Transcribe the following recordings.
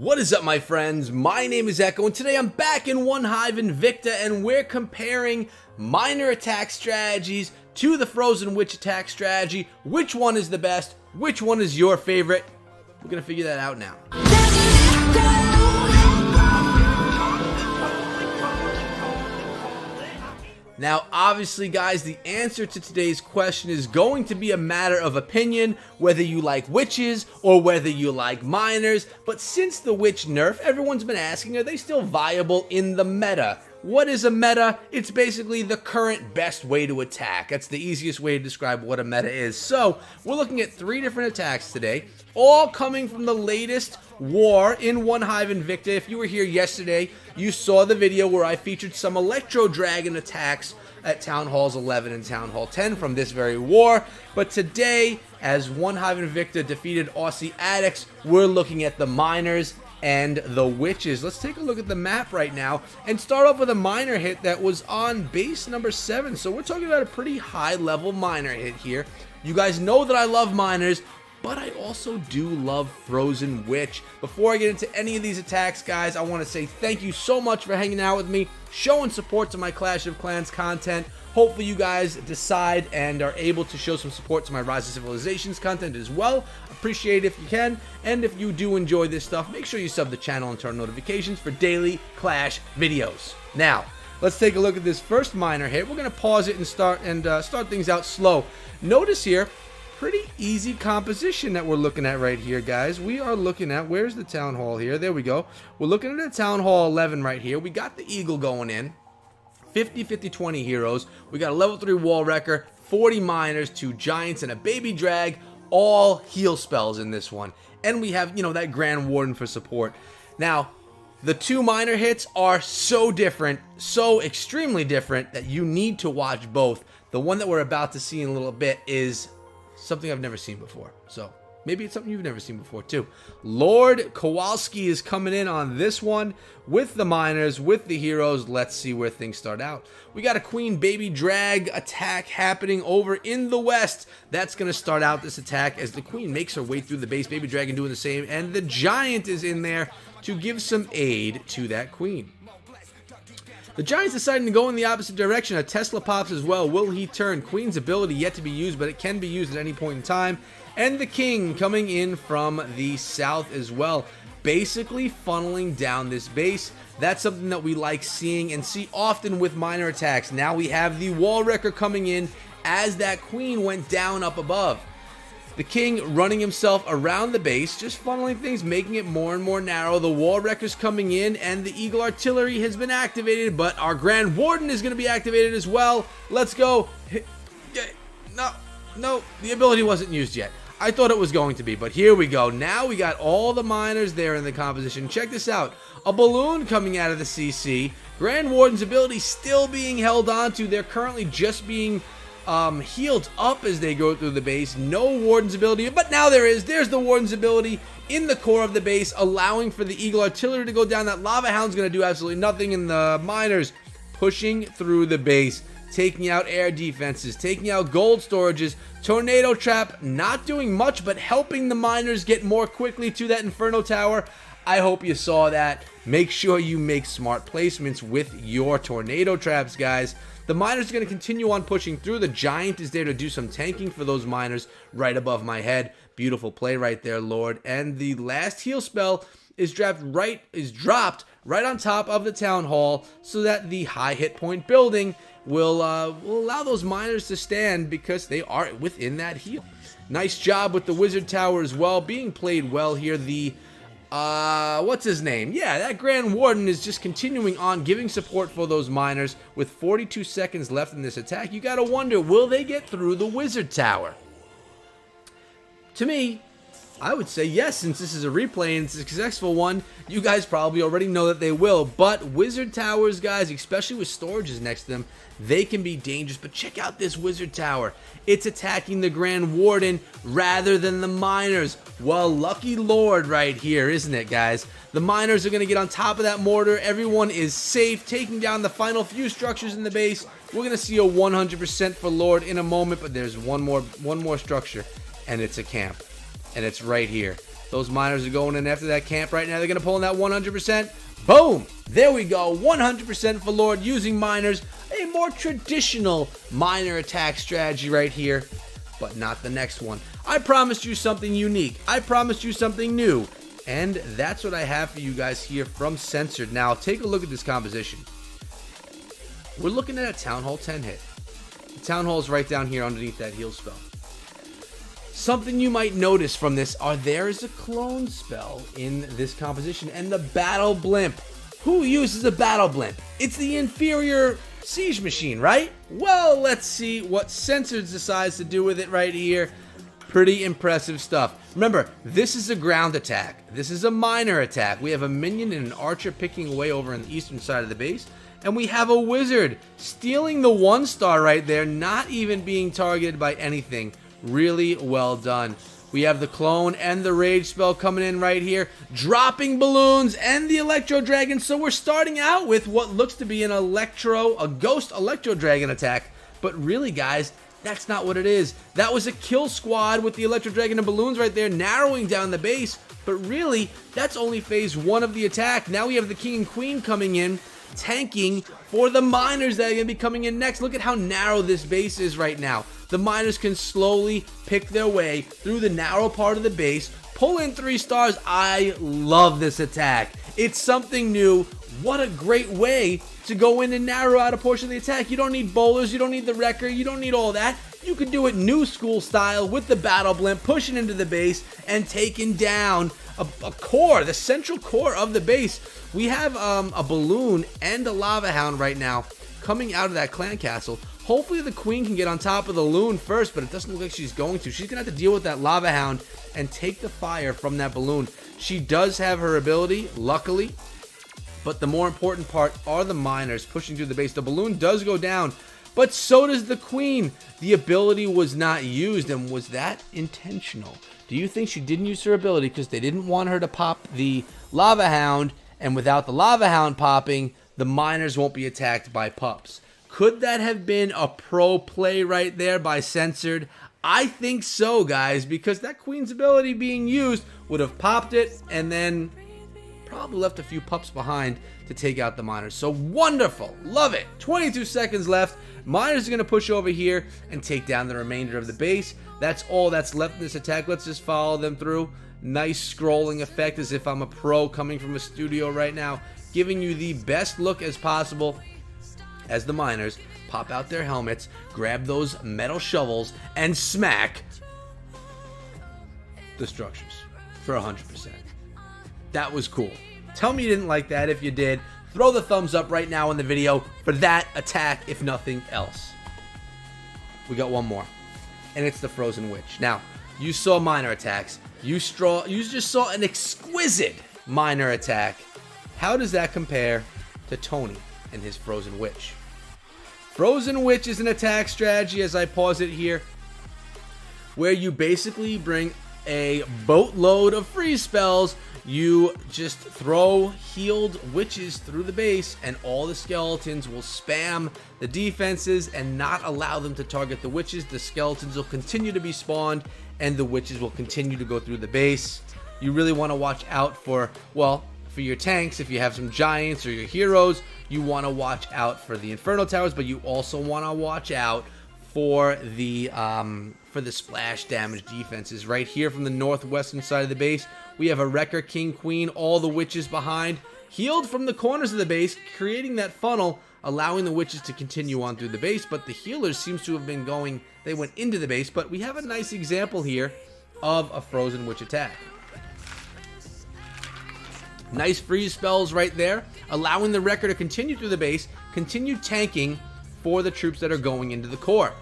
What is up, my friends? My name is Echo, and today I'm back in One Hive Invicta, and we're comparing miner attack strategies to the Frozen Witch attack strategy. Which one is the best? Which one is your favorite? We're gonna figure that out now. Now, obviously, guys, the answer to today's question is going to be a matter of opinion, whether you like witches or whether you like miners. But since the witch nerf, everyone's been asking, are they still viable in the meta? What is a meta? It's basically the current best way to attack. That's the easiest way to describe what a meta is. So, we're looking at 3 different attacks today, all coming from the latest war in One Hive Invicta. If you were here yesterday, you saw the video where I featured some Electro Dragon attacks at Town Halls 11 and Town Hall 10 from this very war. But today, as One Hive Invicta defeated Aussie Addicts, we're looking at the miners and the witches. Let's take a look at the map right now and start off with a miner hit that was on base number 7. So we're talking about a pretty high level miner hit here. You guys know that I love miners, but I also do love Frozen Witch. Before I get into any of these attacks, guys, I want to say thank you so much for hanging out with me, showing support to my Clash of Clans content. Hopefully you guys decide and are able to show some support to my Rise of Civilizations content as well. Appreciate it if you can. And if you do enjoy this stuff, make sure you sub the channel and turn notifications for daily Clash videos. Now, let's take a look at this first miner hit. We're going to pause it and start things out slow. Notice here, pretty easy composition that we're looking at right here, guys. We are looking at, where's the Town Hall here? There we go. We're looking at the Town Hall 11 right here. We got the Eagle going in. 50, 50, 20 heroes. We got a level 3 wall wrecker, 40 miners, 2 giants, and a baby drag. All heal spells in this one. And we have, that Grand Warden for support. Now, the 2 miner hits are so different, so extremely different, that you need to watch both. The one that we're about to see in a little bit is something I've never seen before. So maybe it's something you've never seen before too. Lord Kowalski is coming in on this one with the miners, with the heroes. Let's see where things start out. We got a Queen Baby Drag attack happening over in the west. That's going to start out this attack as the Queen makes her way through the base. Baby Dragon doing the same, and the Giant is in there to give some aid to that Queen. The Giant's deciding to go in the opposite direction. A Tesla pops as well. Will he turn? Queen's ability yet to be used, but it can be used at any point in time. And the King coming in from the south as well, basically funneling down this base. That's something that we like seeing and see often with miner attacks. Now we have the Wall Wrecker coming in as that Queen went down up above. The King running himself around the base, just funneling things, making it more and more narrow. The Wall Wrecker's coming in, and the Eagle Artillery has been activated, but our Grand Warden is going to be activated as well. Let's go. No, the ability wasn't used yet. I thought it was going to be, but here we go. Now we got all the miners there in the composition. Check this out. A balloon coming out of the CC. Grand Warden's ability still being held onto. They're currently just being healed up as they go through the base. No Warden's ability, but now there's the Warden's ability in the core of the base, allowing for the Eagle Artillery to go down. That Lava Hound's going to do absolutely nothing, and the miners pushing through the base, taking out air defenses, taking out gold storages. Tornado Trap not doing much, but helping the miners get more quickly to that Inferno Tower. I hope you saw that. Make sure you make smart placements with your Tornado Traps, guys. The miners are going to continue on pushing through. The Giant is there to do some tanking for those miners right above my head. Beautiful play right there, Lord. And the last heal spell is dropped right on top of the Town Hall, so that the high hit point building will allow those miners to stand because they are within that heal. Nice job with the Wizard Tower as well, being played well here. The what's his name? Yeah, that Grand Warden is just continuing on giving support for those miners with 42 seconds left in this attack. You gotta wonder, will they get through the Wizard Tower? To me, I would say yes, since this is a replay and it's a successful one. You guys probably already know that they will, but Wizard Towers, guys, especially with storages next to them, they can be dangerous. But check out this Wizard Tower. It's attacking the Grand Warden rather than the miners. Well, lucky Lord right here, isn't it, guys? The miners are going to get on top of that mortar. Everyone is safe, taking down the final few structures in the base. We're going to see a 100% for Lord in a moment, but there's one more structure, and it's a camp. And it's right here. Those miners are going in after that camp right now. They're going to pull in that 100%. Boom! There we go. 100% for Lord using miners. A more traditional miner attack strategy right here, but not the next one. I promised you something unique. I promised you something new. And that's what I have for you guys here from Censored. Now, take a look at this composition. We're looking at a Town Hall 10 hit. The Town Hall is right down here underneath that heal spell. Something you might notice from this there is a clone spell in this composition, and the Battle Blimp. Who uses a Battle Blimp? It's the inferior siege machine, right? Well, let's see what Censored decides to do with it right here. Pretty impressive stuff. Remember, this is a ground attack. This is a miner attack. We have a minion and an archer picking away over on the eastern side of the base. And we have a wizard stealing the 1-star right there, not even being targeted by anything. Really well done. We have the clone and the rage spell coming in right here, dropping balloons and the electro dragon. So we're starting out with what looks to be a ghost electro dragon attack. But really, guys, that's not what it is. That was a kill squad with the electro dragon and balloons right there, narrowing down the base. But really, that's only phase 1 of the attack. Now we have the king and queen coming in, tanking for the miners that are going to be coming in next. Look at how narrow this base is right now. The miners can slowly pick their way through the narrow part of the base, pull in 3 stars. I love this attack. It's something new. What a great way to go in and narrow out a portion of the attack. You don't need bowlers, you don't need the wrecker, you don't need all that. You can do it new school style with the Battle Blimp, pushing into the base and taking down a core, the central core of the base. We have a balloon and a lava hound right now coming out of that clan castle. Hopefully the queen can get on top of the loon first, but it doesn't look like she's going to. She's going to have to deal with that lava hound and take the fire from that balloon. She does have her ability, luckily, but the more important part are the miners pushing through the base. The balloon does go down, but so does the queen. The ability was not used, and was that intentional? Do you think she didn't use her ability because they didn't want her to pop the lava hound, and without the lava hound popping, the miners won't be attacked by pups? Could that have been a pro play right there by Censored? I think so, guys, because that queen's ability being used would have popped it and then probably left a few pups behind to take out the miners. So wonderful. Love it. 22 seconds left. Miners are going to push over here and take down the remainder of the base. That's all that's left in this attack. Let's just follow them through. Nice scrolling effect as if I'm a pro coming from a studio right now, giving you the best look as possible as the miners pop out their helmets, grab those metal shovels, and smack the structures for 100%. That was cool. Tell me you didn't like that. If you did, throw the thumbs up right now in the video for that attack, if nothing else. We got one more, and it's the Frozen Witch. Now, you saw miner attacks. You just saw an exquisite miner attack. How does that compare to Tony and his Frozen Witch? Frozen Witch is an attack strategy, as I pause it here, where you basically bring a boatload of freeze spells. You just throw healed witches through the base, and all the skeletons will spam the defenses and not allow them to target the witches. The skeletons will continue to be spawned, and the witches will continue to go through the base. You really want to watch out for, well, for your tanks. If you have some giants or your heroes, you want to watch out for the Inferno Towers, but you also want to watch out for the splash damage defenses. Right here from the northwestern side of the base, we have a Wrecker, King, Queen, all the witches behind, healed from the corners of the base, creating that funnel, allowing the witches to continue on through the base. But the healers seems to have been going, they went into the base, but we have a nice example here of a Frozen Witch attack. Nice freeze spells right there, allowing the Wrecker to continue through the base, continue tanking for the troops that are going into the core.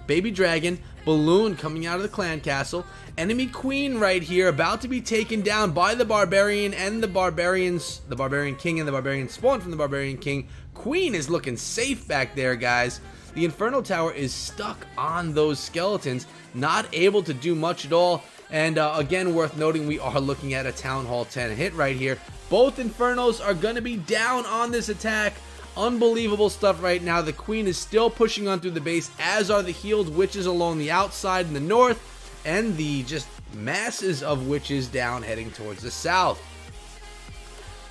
Baby Dragon, Balloon coming out of the clan castle, enemy Queen right here about to be taken down by the Barbarian and the Barbarians, the Barbarian King and the Barbarian spawn from the Barbarian King. Queen is looking safe back there, guys. The Inferno Tower is stuck on those skeletons, not able to do much at all. And again, worth noting, we are looking at a Town Hall 10 hit right here. Both Infernos are going to be down on this attack. Unbelievable stuff right now. The Queen is still pushing on through the base, as are the healed witches along the outside in the north, and the just masses of witches down heading towards the south.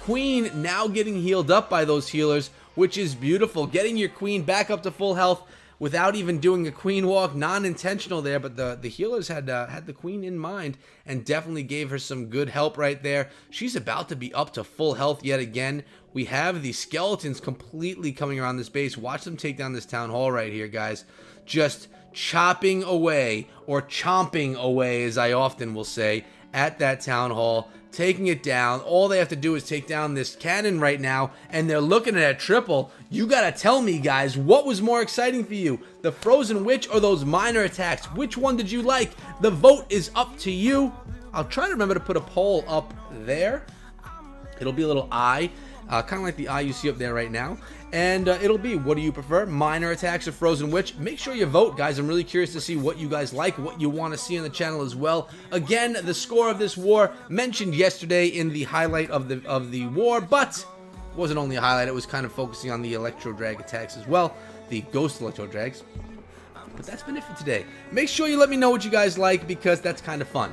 Queen now getting healed up by those healers, which is beautiful. Getting your queen back up to full health without even doing a queen walk, non-intentional there, but the healers had the queen in mind and definitely gave her some good help right there. She's about to be up to full health yet again. We have the skeletons completely coming around this base. Watch them take down this town hall right here, guys. Just chopping away, or chomping away, as I often will say, at that town hall, taking it down. All they have to do is take down this cannon right now, and they're looking at a triple. You gotta tell me, guys, what was more exciting for you? The Frozen Witch or those minor attacks? Which one did you like? The vote is up to you. I'll try to remember to put a poll up there. It'll be a little eye, kind of like the eye you see up there right now. And it'll be, what do you prefer, minor attacks or Frozen Witch? Make sure you vote, guys. I'm really curious to see what you guys like, what you want to see on the channel as well. Again, the score of this war mentioned yesterday in the highlight of the war, but it wasn't only a highlight. It was kind of focusing on the Electro Drag attacks as well, the Ghost Electro Drags. But that's been it for today. Make sure you let me know what you guys like, because that's kind of fun.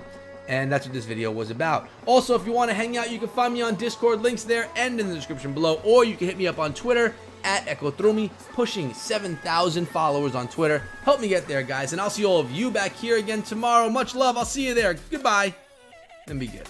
And that's what this video was about. Also, if you want to hang out, you can find me on Discord, links there and in the description below, or you can hit me up on Twitter at Ekotrumi, pushing 7,000 followers on Twitter. Help me get there, guys, and I'll see all of you back here again tomorrow. Much love. I'll see you there. Goodbye, and be good.